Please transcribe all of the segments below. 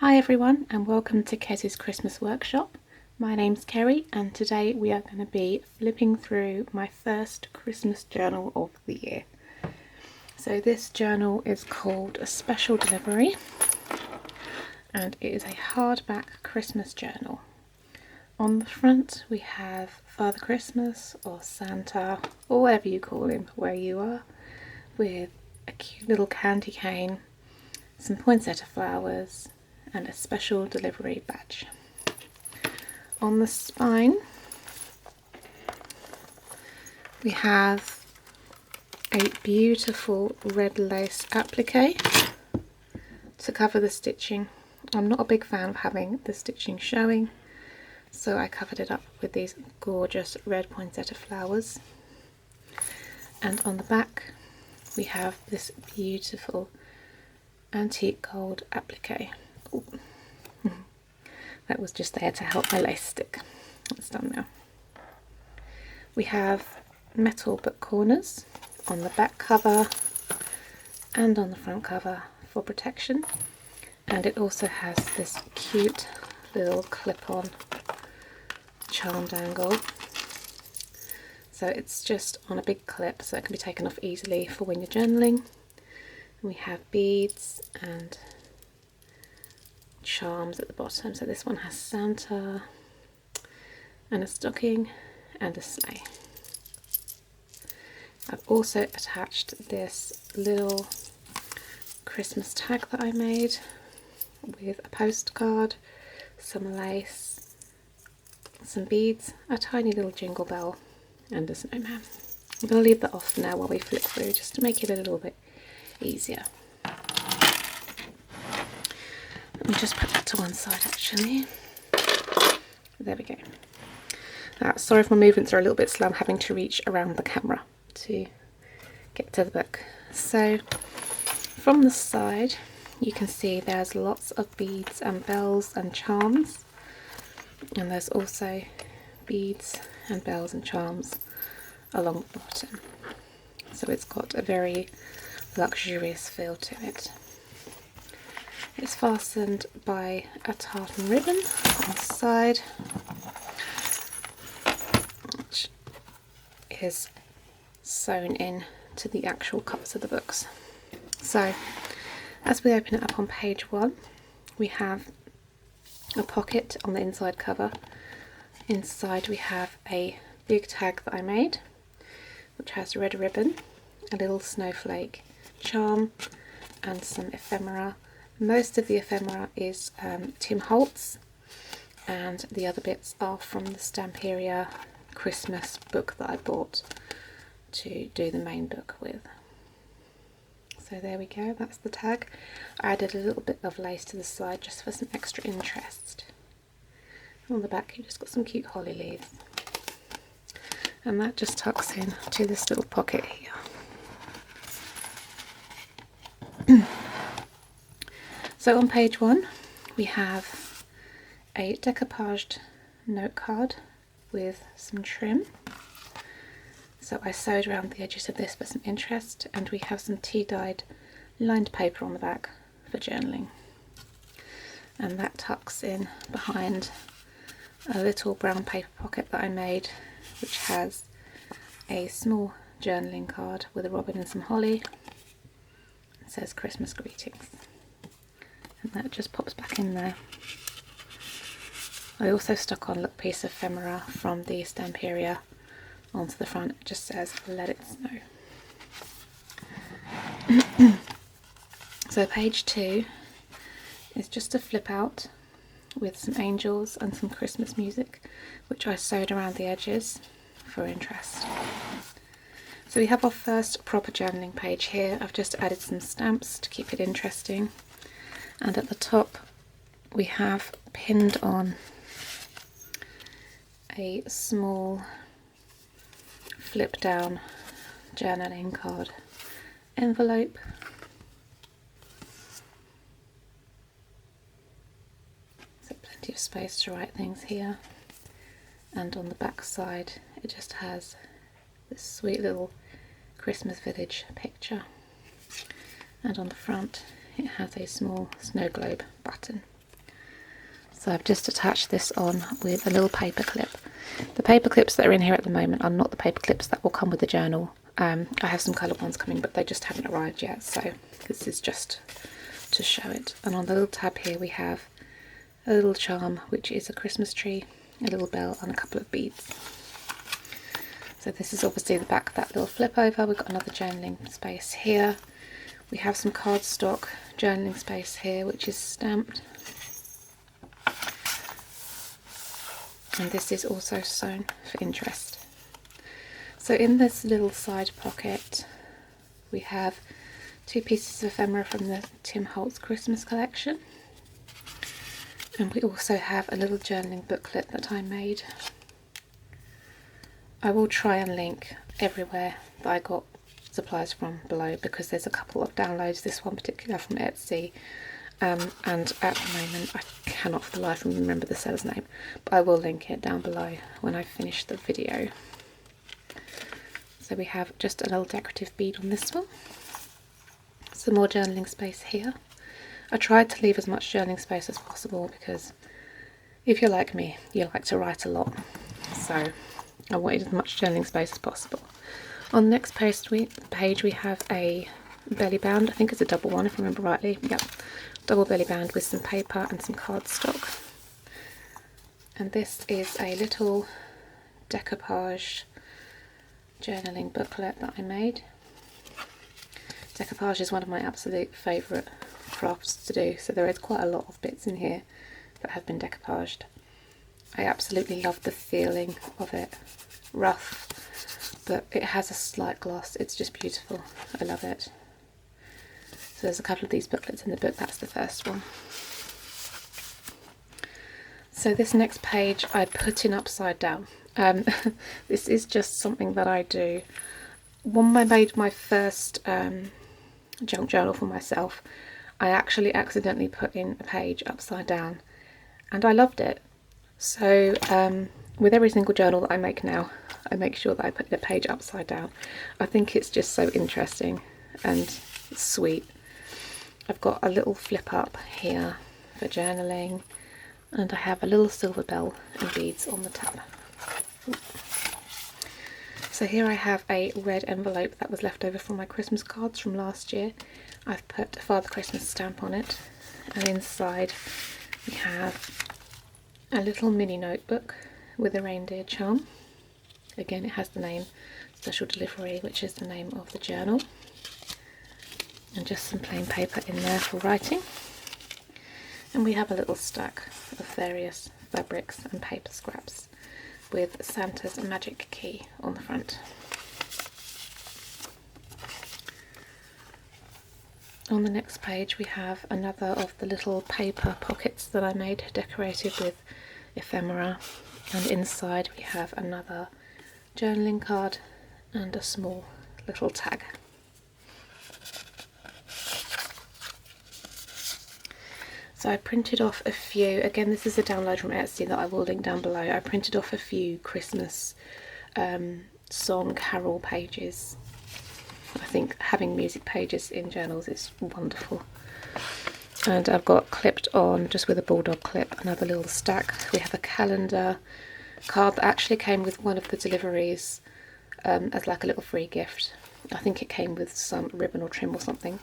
Hi everyone and welcome to Kez's Christmas workshop. My name's Kerry and today we are going to be flipping through my first Christmas journal of the year. So this journal is called A Special Delivery and it is a hardback Christmas journal. On the front we have Father Christmas or Santa or whatever you call him where you are, with a cute little candy cane, some poinsettia flowers and a special delivery badge. On the spine we have a beautiful red lace applique to cover the stitching. I'm not a big fan of having the stitching showing, so I covered it up with these gorgeous red poinsettia flowers. And on the back we have this beautiful antique gold applique. Ooh. That was just there to help my lace stick. It's done now. We have metal book corners on the back cover and on the front cover for protection, and it also has this cute little clip-on charm dangle, so it's just on a big clip so it can be taken off easily for when you're journaling. We have beads and charms at the bottom, so this one has Santa and a stocking and a sleigh. I've also attached this little Christmas tag that I made with a postcard, some lace, some beads, a tiny little jingle bell and a snowman. I'm going to leave that off for now while we flip through, just to make it a little bit easier. Let me just put that to one side actually. There we go. Sorry if my movements are a little bit slow, I'm having to reach around the camera to get to the book. So from the side you can see there's lots of beads and bells and charms, and there's also beads and bells and charms along the bottom. So it's got a very luxurious feel to it. It's fastened by a tartan ribbon on the side, which is sewn in to the actual covers of the books. So as we open it up on page 1, we have a pocket on the inside cover. Inside we have a big tag that I made, which has red ribbon, a little snowflake charm and some ephemera. Most of the ephemera is Tim Holtz, and the other bits are from the Stamperia Christmas book that I bought to do the main book with. So there we go, that's the tag. I added a little bit of lace to the side just for some extra interest. On the back you've just got some cute holly leaves, and that just tucks in to this little pocket here. So on page 1 we have a decoupaged note card with some trim. So I sewed around the edges of this for some interest, and we have some tea-dyed lined paper on the back for journaling. And that tucks in behind a little brown paper pocket that I made, which has a small journaling card with a robin and some holly. It says Christmas greetings. And that just pops back in there. I also stuck on a little piece of ephemera from the Stamperia onto the front. It just says let it snow. So page 2 is just a flip out with some angels and some Christmas music, which I sewed around the edges for interest. So we have our first proper journaling page here. I've just added some stamps to keep it interesting. And at the top we have pinned on a small flip down journaling card envelope. So plenty of space to write things here. And on the back side it just has this sweet little Christmas village picture. And on the front it has a small snow globe button. So I've just attached this on with a little paper clip. The paper clips that are in here at the moment are not the paper clips that will come with the journal. I have some coloured ones coming, but they just haven't arrived yet, so this is just to show it. And on the little tab here we have a little charm, which is a Christmas tree, a little bell and a couple of beads. So this is obviously the back of that little flip over. We've got another journaling space here. We have some cardstock journaling space here, which is stamped. And this is also sewn for interest. So in this little side pocket we have 2 pieces of ephemera from the Holtz Christmas collection, and we also have a little journaling booklet that I made. I will try and link everywhere that I got supplies from below, because there's a couple of downloads, this one particular from Etsy, and at the moment I cannot for the life of me remember the seller's name, but I will link it down below when I finish the video. So we have just a little decorative bead on this one, some more journaling space here. I tried to leave as much journaling space as possible because if you're like me, you like to write a lot, so I wanted as much journaling space as possible. On the next page we have a belly band. I think it's a double one if I remember rightly. Yep, double belly band with some paper and some cardstock. And this is a little decoupage journaling booklet that I made. Decoupage is one of my absolute favourite crafts to do, so there is quite a lot of bits in here that have been decoupaged. I absolutely love the feeling of it. Rough, but it has a slight gloss. It's just beautiful. I love it. So there's a couple of these booklets in the book. That's the first one. So this next page I put in upside down. This is just something that I do. When I made my first junk journal for myself, I actually accidentally put in a page upside down and I loved it. So with every single journal that I make now, I make sure that I put the page upside down. I think it's just so interesting and sweet. I've got a little flip up here for journaling, and I have a little silver bell and beads on the tab. So here I have a red envelope that was left over from my Christmas cards from last year. I've put a Father Christmas stamp on it, and inside we have a little mini notebook with a reindeer charm. Again, it has the name Special Delivery, which is the name of the journal, and just some plain paper in there for writing. And we have a little stack of various fabrics and paper scraps with Santa's magic key on the front. On the next page we have another of the little paper pockets that I made, decorated with ephemera, and inside we have another journaling card and a small little tag. So I printed off a few, again this is a download from Etsy that I will link down below. I printed off a few Christmas song carol pages. I think having music pages in journals is wonderful. And I've got clipped on, just with a bulldog clip, another little stack. We have a calendar card that actually came with one of the deliveries as like a little free gift. I think it came with some ribbon or trim or something.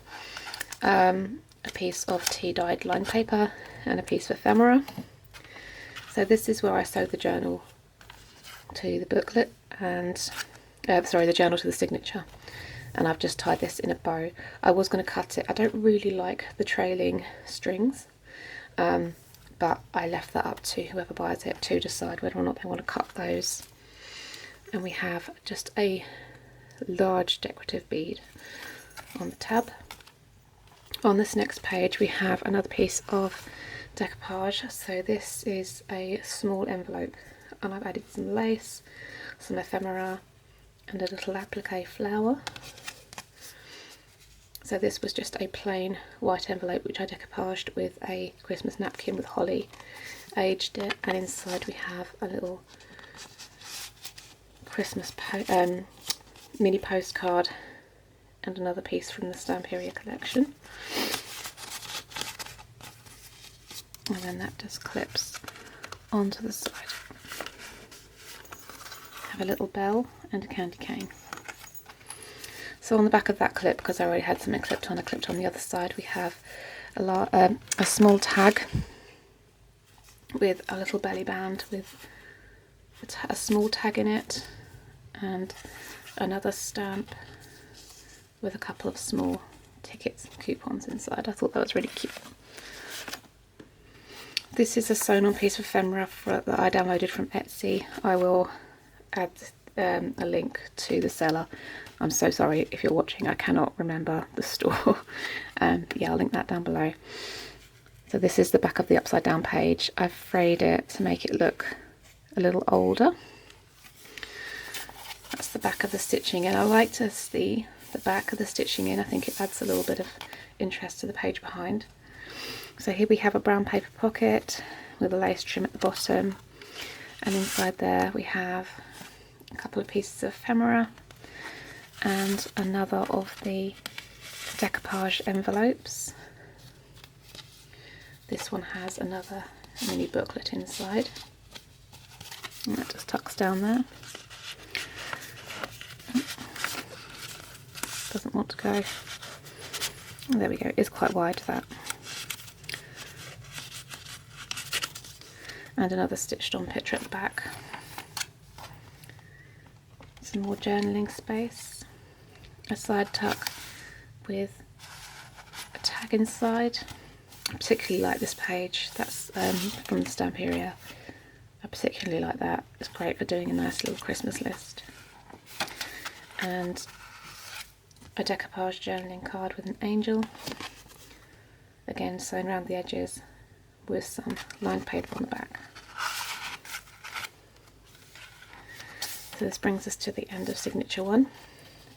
A piece of tea-dyed lined paper and a piece of ephemera. So this is where I sewed the journal to the booklet, and the journal to the signature, and I've just tied this in a bow. I was going to cut it. I don't really like the trailing strings, but I left that up to whoever buys it to decide whether or not they want to cut those. And we have just a large decorative bead on the tab. On this next page we have another piece of decoupage. So this is a small envelope, and I've added some lace, some ephemera and a little applique flower. So this was just a plain white envelope which I decoupaged with a Christmas napkin with holly, aged it, and inside we have a little Christmas mini postcard and another piece from the Stamperia collection. and then that just clips onto the side. Have a little bell and a candy cane. So on the back of that clip, because I already had something clipped on, I clipped on the other side, we have a small tag with a little belly band with a small tag in it, and another stamp with a couple of small tickets and coupons inside. I thought that was really cute. This is a sewn on piece of ephemera that I downloaded from Etsy. I will add a link to the seller. I'm so sorry if you're watching, I cannot remember the store. Yeah, I'll link that down below. So this is the back of the upside down page. I've frayed it to make it look a little older. That's the back of the stitching, and I like to see the back of the stitching in. I think it adds a little bit of interest to the page behind. So here we have a brown paper pocket with a lace trim at the bottom, and inside there we have a couple of pieces of ephemera and another of the decoupage envelopes. This one has another mini booklet inside, and that just tucks down there. Doesn't want to go. Oh, there we go, it's quite wide, that. And another stitched on picture at the back. Some more journaling space. A side tuck with a tag inside. I particularly like this page. That's from Stamperia. I particularly like that. It's great for doing a nice little Christmas list. And a decoupage journaling card with an angel. Again, sewn around the edges with some lined paper on the back. So this brings us to the end of signature 1,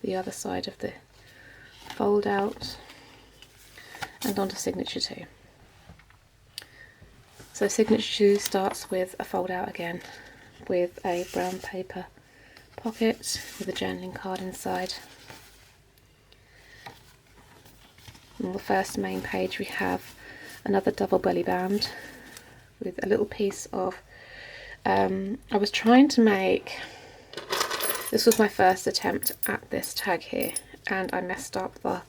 the other side of the fold out, and onto signature 2. So signature 2 starts with a fold out again, with a brown paper pocket with a journaling card inside. On the first main page we have another double belly band with a little piece of, I was trying to make, this was my first attempt at this tag here, and I messed up the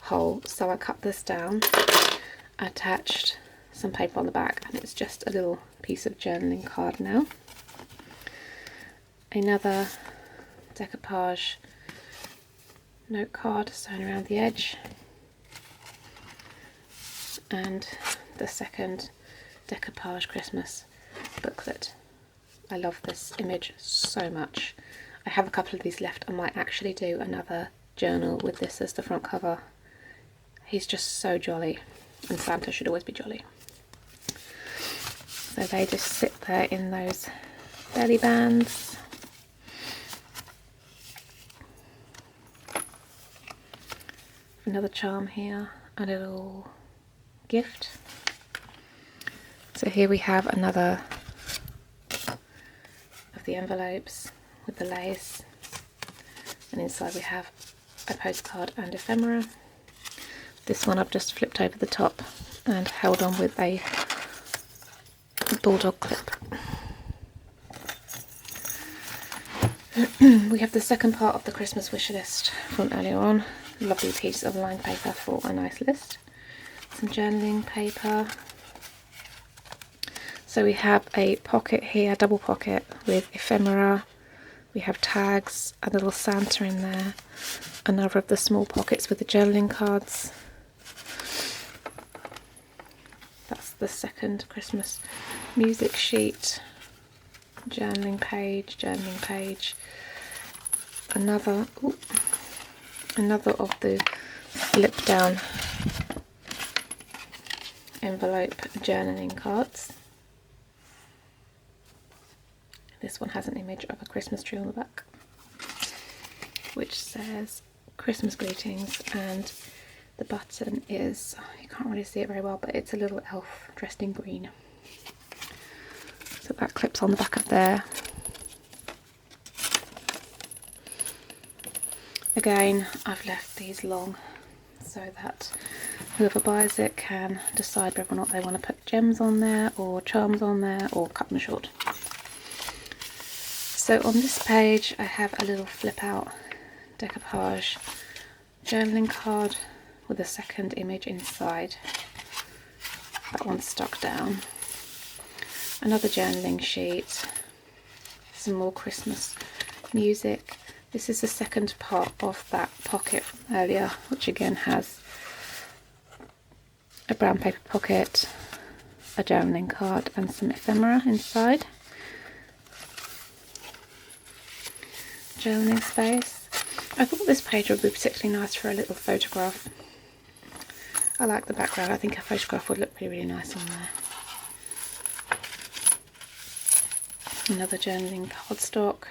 hole, so I cut this down, attached some paper on the back, and it's just a little piece of journaling card now. Another decoupage note card sewn around the edge, and the second decoupage Christmas booklet. I love this image so much. I have a couple of these left. I might actually do another journal with this as the front cover. He's just so jolly, and Santa should always be jolly. So they just sit there in those belly bands. Another charm here, a little gift. So here we have another of the envelopes with the lace, and inside we have a postcard and ephemera. This one I've just flipped over the top and held on with a bulldog clip. We have the second part of the Christmas wish list from earlier on. Lovely piece of lined paper for a nice list. Some journaling paper. So we have a pocket here, a double pocket with ephemera. We have tags, a little Santa in there, another of the small pockets with the journaling cards. That's the second Christmas music sheet. Journaling page, another of the flip down envelope journaling cards. This one has an image of a Christmas tree on the back, which says Christmas greetings, and the button is, you can't really see it very well, but it's a little elf dressed in green. So that clips on the back of there. Again, I've left these long so that whoever buys it can decide whether or not they want to put gems on there or charms on there or cut them short. So on this page I have a little flip out decoupage journaling card with a second image inside. That one's stuck down. Another journaling sheet, some more Christmas music. This is the second part of that pocket from earlier, which again has a brown paper pocket, a journaling card and some ephemera inside. Journaling space. I thought this page would be particularly nice for a little photograph. I like the background. I think a photograph would look really nice on there. Another journaling cardstock.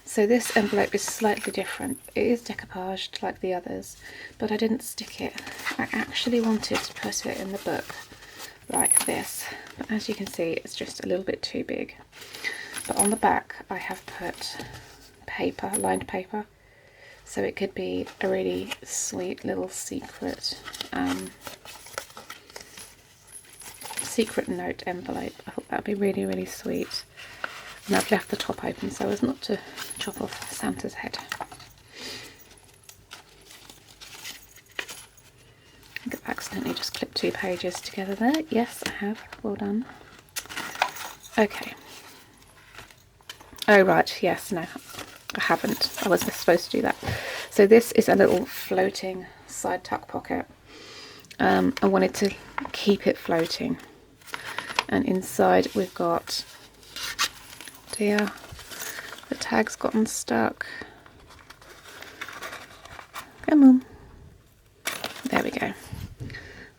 So this envelope is slightly different. It is decoupaged like the others, but I didn't stick it. I actually wanted to put it in the book like this, but as you can see it's just a little bit too big. But on the back I have put paper, lined paper, so it could be a really sweet little secret note envelope. I thought that would be really sweet. And I've left the top open so as not to chop off Santa's head. I think I've accidentally just clipped 2 pages together there. Yes, I have. Well done. Okay. Oh right, yes, no, I haven't. I was supposed to do that. So this is a little floating side tuck pocket. I wanted to keep it floating. And inside we've got, dear, the tag's gotten stuck. Come on. There we go.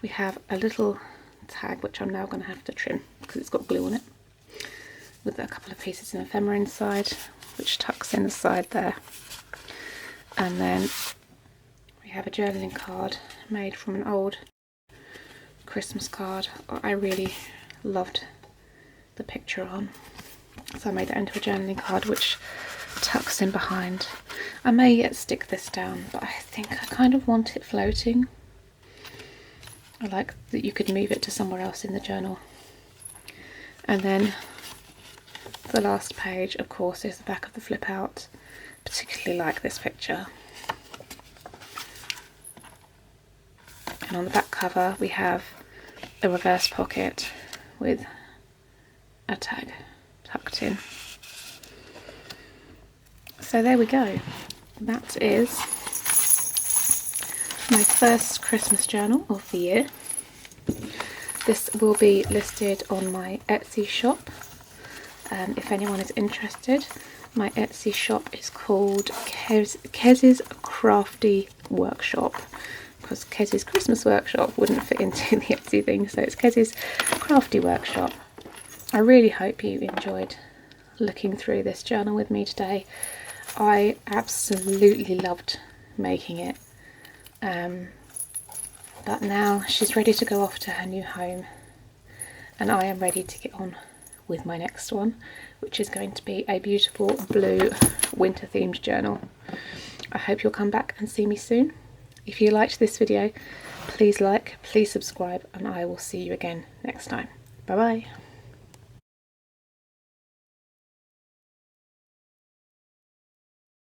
We have a little tag which I'm now going to have to trim because it's got glue on it, with a couple of pieces of ephemera inside, which tucks in the side there. And then we have a journaling card made from an old Christmas card I really loved the picture on, so I made that into a journaling card which tucks in behind. I may yet stick this down, but I think I kind of want it floating. I like that you could move it to somewhere else in the journal. And then the last page, of course, is the back of the flip out. Particularly like this picture. And on the back cover we have a reverse pocket with a tag tucked in. So there we go. That is my first Christmas journal of the year. This will be listed on my Etsy shop. If anyone is interested, my Etsy shop is called Kez's Crafty Workshop, because Kez's Christmas Workshop wouldn't fit into the Etsy thing, so it's Kez's Crafty Workshop. I really hope you enjoyed looking through this journal with me today. I absolutely loved making it, but now she's ready to go off to her new home, and I am ready to get on with my next one, which is going to be a beautiful blue winter themed journal. I hope you'll come back and see me soon. If you liked this video, please like, please subscribe, and I will see you again next time. Bye bye.